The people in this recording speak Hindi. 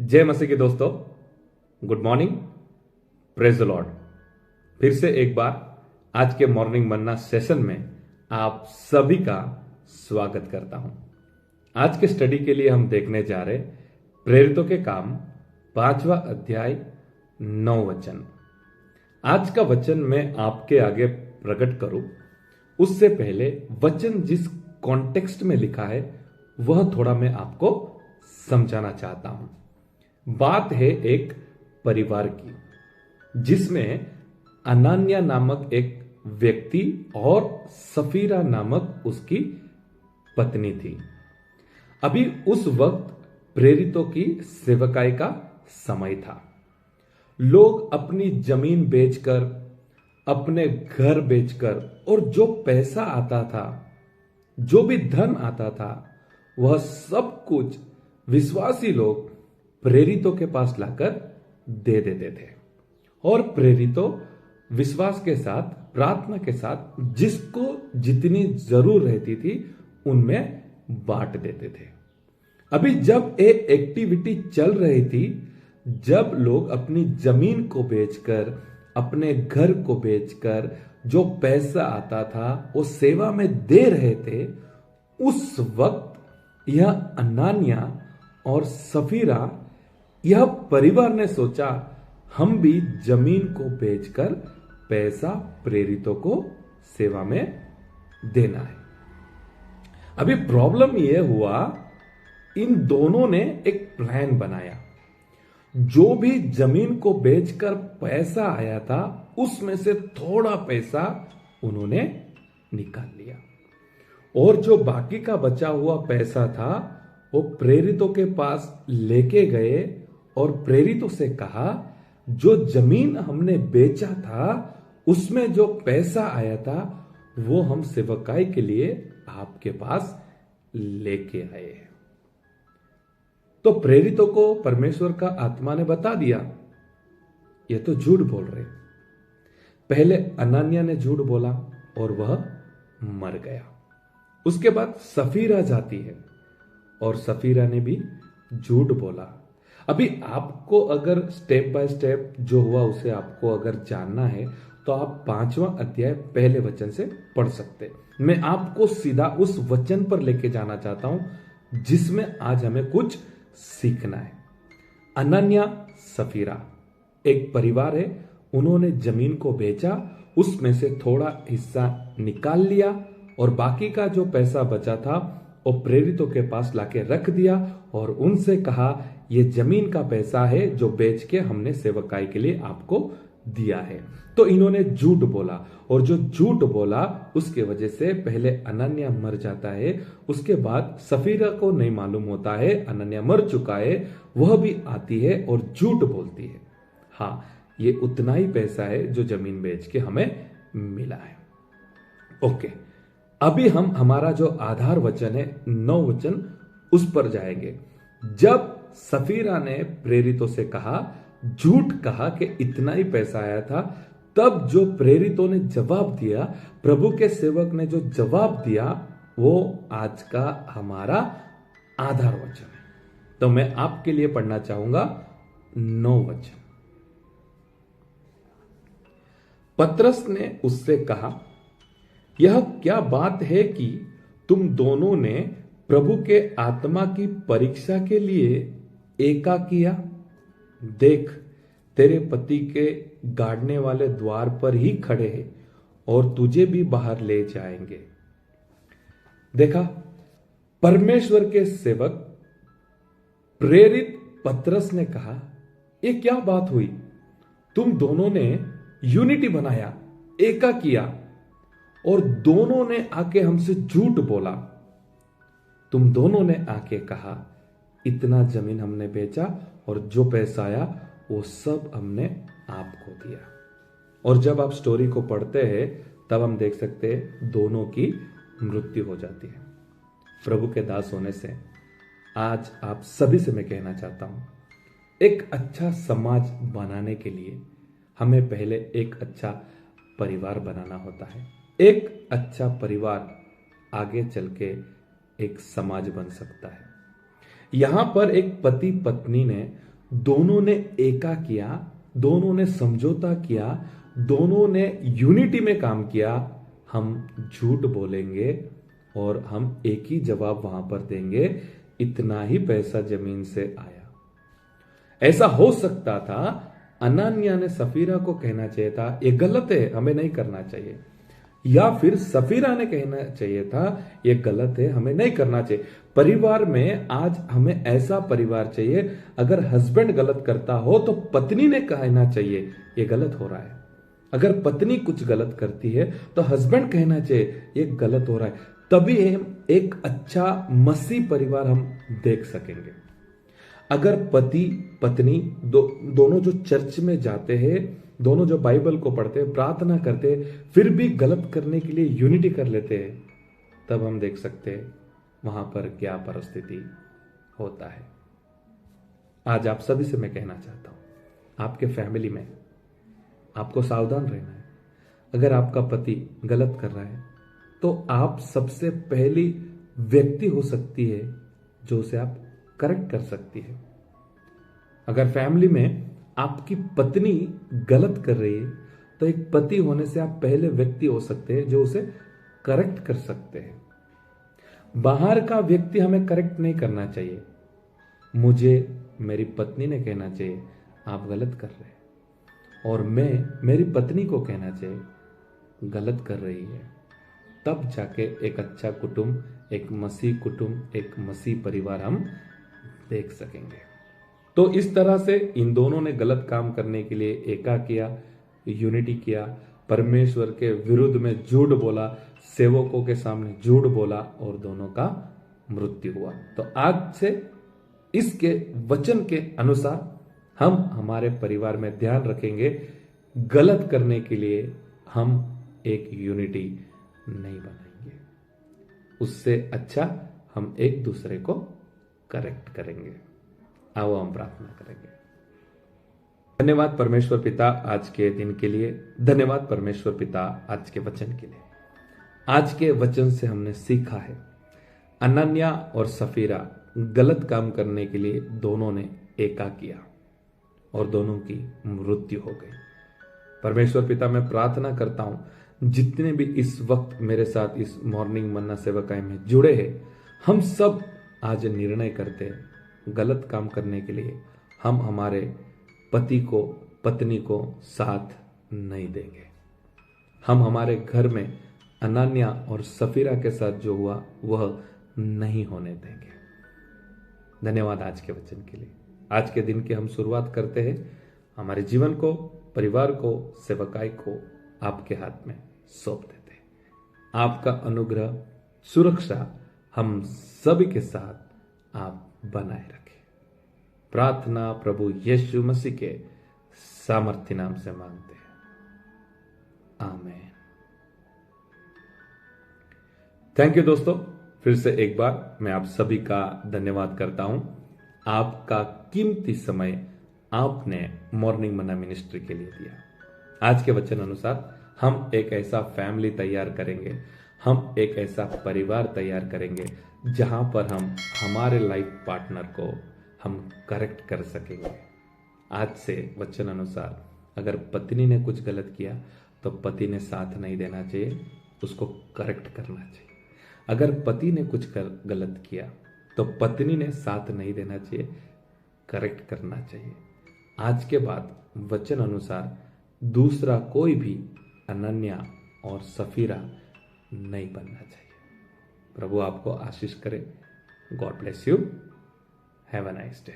जय मसीह के दोस्तों, good morning, praise the Lord. फिर से एक बार आज के मॉर्निंग मन्ना सेशन में आप सभी का स्वागत करता हूं। आज के स्टडी के लिए हम देखने जा रहे प्रेरितों के काम 5वां अध्याय 9 वचन। आज का वचन मैं आपके आगे प्रकट करूं उससे पहले वचन जिस कॉन्टेक्स्ट में लिखा है वह थोड़ा मैं आपको समझाना चाहता हूं। बात है एक परिवार की जिसमें अनान्या नामक एक व्यक्ति और सफीरा नामक उसकी पत्नी थी। अभी उस वक्त प्रेरितों की सेवकाई का समय था। लोग अपनी जमीन बेचकर, अपने घर बेचकर और जो पैसा आता था, जो भी धन आता था, वह सब कुछ विश्वासी लोग प्रेरितों के पास लाकर दे देते थे और प्रेरितों विश्वास के साथ, प्रार्थना के साथ जिसको जितनी जरूर रहती थी उनमें बांट देते थे। अभी जब ये एक्टिविटी चल रही थी, जब लोग अपनी जमीन को बेचकर, अपने घर को बेचकर जो पैसा आता था वो सेवा में दे रहे थे, उस वक्त यह अनान्या और सफीरा, यह परिवार ने सोचा हम भी जमीन को बेचकर पैसा प्रेरितों को सेवा में देना है। अभी प्रॉब्लम यह हुआ, इन दोनों ने एक प्लान बनाया। जो भी जमीन को बेचकर पैसा आया था उसमें से थोड़ा पैसा उन्होंने निकाल लिया और जो बाकी का बचा हुआ पैसा था वो प्रेरितों के पास लेके गए और प्रेरितों से कहा, जो जमीन हमने बेचा था उसमें जो पैसा आया था वो हम सेवकाई के लिए आपके पास लेके आए हैं। तो प्रेरितों को परमेश्वर का आत्मा ने बता दिया ये तो झूठ बोल रहे। पहले अनान्या ने झूठ बोला और वह मर गया। उसके बाद सफीरा जाती है और सफीरा ने भी झूठ बोला। अभी आपको अगर स्टेप बाय स्टेप जो हुआ उसे आपको अगर जानना है तो आप 5वां अध्याय पहले वचन से पढ़ सकते। मैं आपको सीधा उस वचन पर लेके जाना चाहता हूं जिसमें आज हमें कुछ सीखना है। अनन्या सफीरा एक परिवार है, उन्होंने जमीन को बेचा, उसमें से थोड़ा हिस्सा निकाल लिया और बाकी का जो पैसा बचा था वो प्रेरितों के पास लाके रख दिया और उनसे कहा ये जमीन का पैसा है जो बेच के हमने सेवकाई के लिए आपको दिया है। तो इन्होंने झूठ बोला और जो झूठ बोला उसके वजह से पहले अनन्या मर जाता है। उसके बाद सफीरा को नहीं मालूम होता है अनन्या मर चुका है, वह भी आती है और झूठ बोलती है, हाँ ये उतना ही पैसा है जो जमीन बेच के हमें मिला है। ओके, अभी हम हमारा जो आधार वचन है 9 वचन उस पर जाएंगे। जब सफीरा ने प्रेरितों से कहा, झूठ कहा कि इतना ही पैसा आया था, तब जो प्रेरितों ने जवाब दिया, प्रभु के सेवक ने जो जवाब दिया वो आज का हमारा आधार वचन है। तो मैं आपके लिए पढ़ना चाहूंगा 9 वचन। पतरस ने उससे कहा, यह क्या बात है कि तुम दोनों ने प्रभु के आत्मा की परीक्षा के लिए एका किया? देख, तेरे पति के गाड़ने वाले द्वार पर ही खड़े हैं और तुझे भी बाहर ले जाएंगे। देखा, परमेश्वर के सेवक प्रेरित पतरस ने कहा, यह क्या बात हुई? तुम दोनों ने यूनिटी बनाया, एका किया और दोनों ने आके हमसे झूठ बोला। तुम दोनों ने आके कहा इतना जमीन हमने बेचा और जो पैसा आया वो सब हमने आपको दिया। और जब आप स्टोरी को पढ़ते हैं तब हम देख सकते हैं दोनों की मृत्यु हो जाती है। प्रभु के दास होने से आज आप सभी से मैं कहना चाहता हूं, एक अच्छा समाज बनाने के लिए हमें पहले एक अच्छा परिवार बनाना होता है। एक अच्छा परिवार आगे चल के एक समाज बन सकता है। यहां पर एक पति पत्नी ने दोनों ने एका किया, दोनों ने समझौता किया, दोनों ने यूनिटी में काम किया, हम झूठ बोलेंगे और हम एक ही जवाब वहां पर देंगे, इतना ही पैसा जमीन से आया। ऐसा हो सकता था, अनन्या ने सफीरा को कहना चाहिए था ये गलत है, हमें नहीं करना चाहिए, या फिर सफीरा ने कहना चाहिए था ये गलत है, हमें नहीं करना चाहिए। परिवार में आज हमें ऐसा परिवार चाहिए, अगर हस्बैंड गलत करता हो तो पत्नी ने कहना चाहिए ये गलत हो रहा है। अगर पत्नी कुछ गलत करती है तो हस्बैंड कहना चाहिए ये गलत हो रहा है। तभी हम एक अच्छा मसीह परिवार हम देख सकेंगे। अगर पति पत्नी दोनों जो चर्च में जाते हैं, दोनों जो बाइबल को पढ़ते हैं, प्रार्थना करते हैं, फिर भी गलत करने के लिए यूनिटी कर लेते हैं, तब हम देख सकते हैं वहां पर क्या परिस्थिति होता है। आज आप सभी से मैं कहना चाहता हूं, आपके फैमिली में आपको सावधान रहना है। अगर आपका पति गलत कर रहा है तो आप सबसे पहली व्यक्ति हो सकती है जो उसे आप करेक्ट कर सकती है। अगर फैमिली में आपकी पत्नी गलत कर रही है तो एक पति होने से आप पहले व्यक्ति हो सकते हैं जो उसे करेक्ट कर सकते हैं। बाहर का व्यक्ति हमें करेक्ट नहीं करना चाहिए, मुझे मेरी पत्नी ने कहना चाहिए आप गलत कर रहे हैं, और मैं मेरी पत्नी को कहना चाहिए गलत कर रही है। तब जाके एक अच्छा कुटुंब, एक मसीह कुटुंब, एक मसीह परिवार हम देख सकेंगे। तो इस तरह से इन दोनों ने गलत काम करने के लिए एका किया, यूनिटी किया, परमेश्वर के विरुद्ध में झूठ बोला, सेवकों के सामने झूठ बोला और दोनों का मृत्यु हुआ। तो आज से इसके वचन के अनुसार हम हमारे परिवार में ध्यान रखेंगे, गलत करने के लिए हम एक यूनिटी नहीं बनाएंगे, उससे अच्छा हम एक दूसरे को करेक्ट करेंगे। आओ हम प्रार्थना करेंगे। धन्यवाद परमेश्वर पिता आज के दिन के लिए, धन्यवाद परमेश्वर पिता आज के वचन के लिए। आज के वचन से हमने सीखा है अनन्या और सफीरा गलत काम करने के लिए दोनों ने एका किया और दोनों की मृत्यु हो गई। परमेश्वर पिता मैं प्रार्थना करता हूं जितने भी इस वक्त मेरे साथ इस मॉर्निंग मन्ना सेवकाई में जुड़े हैं, हम सब आज निर्णय करते हैं गलत काम करने के लिए हम हमारे पति को पत्नी को साथ नहीं देंगे। हम हमारे घर में अनन्या और सफीरा के साथ जो हुआ वह नहीं होने देंगे। धन्यवाद आज के वचन के लिए। आज के दिन की हम शुरुआत करते हैं, हमारे जीवन को, परिवार को, सेवकाई को आपके हाथ में सौंप देते हैं। आपका अनुग्रह, सुरक्षा हम सभी के साथ आप बनाए रखें। प्रार्थना प्रभु यीशु मसीह के सामर्थ्य नाम से मांगते हैं, आमीन। थैंक यू दोस्तों, फिर से एक बार मैं आप सभी का धन्यवाद करता हूं। आपका कीमती समय आपने मॉर्निंग मन्ना मिनिस्ट्री के लिए दिया। आज के वचन अनुसार हम एक ऐसा फैमिली तैयार करेंगे, हम एक ऐसा परिवार तैयार करेंगे जहां पर हम हमारे लाइफ पार्टनर को हम करेक्ट कर सकेंगे। आज से वचन अनुसार अगर पत्नी ने कुछ गलत किया तो पति ने साथ नहीं देना चाहिए, उसको करेक्ट करना चाहिए। अगर पति ने कुछ गलत किया तो पत्नी ने साथ नहीं देना चाहिए, करेक्ट करना चाहिए। आज के बाद वचन अनुसार दूसरा कोई भी अनन्या और सफीरा नहीं बनना चाहिए। प्रभु आपको आशीष करे। God bless you. Have a nice day.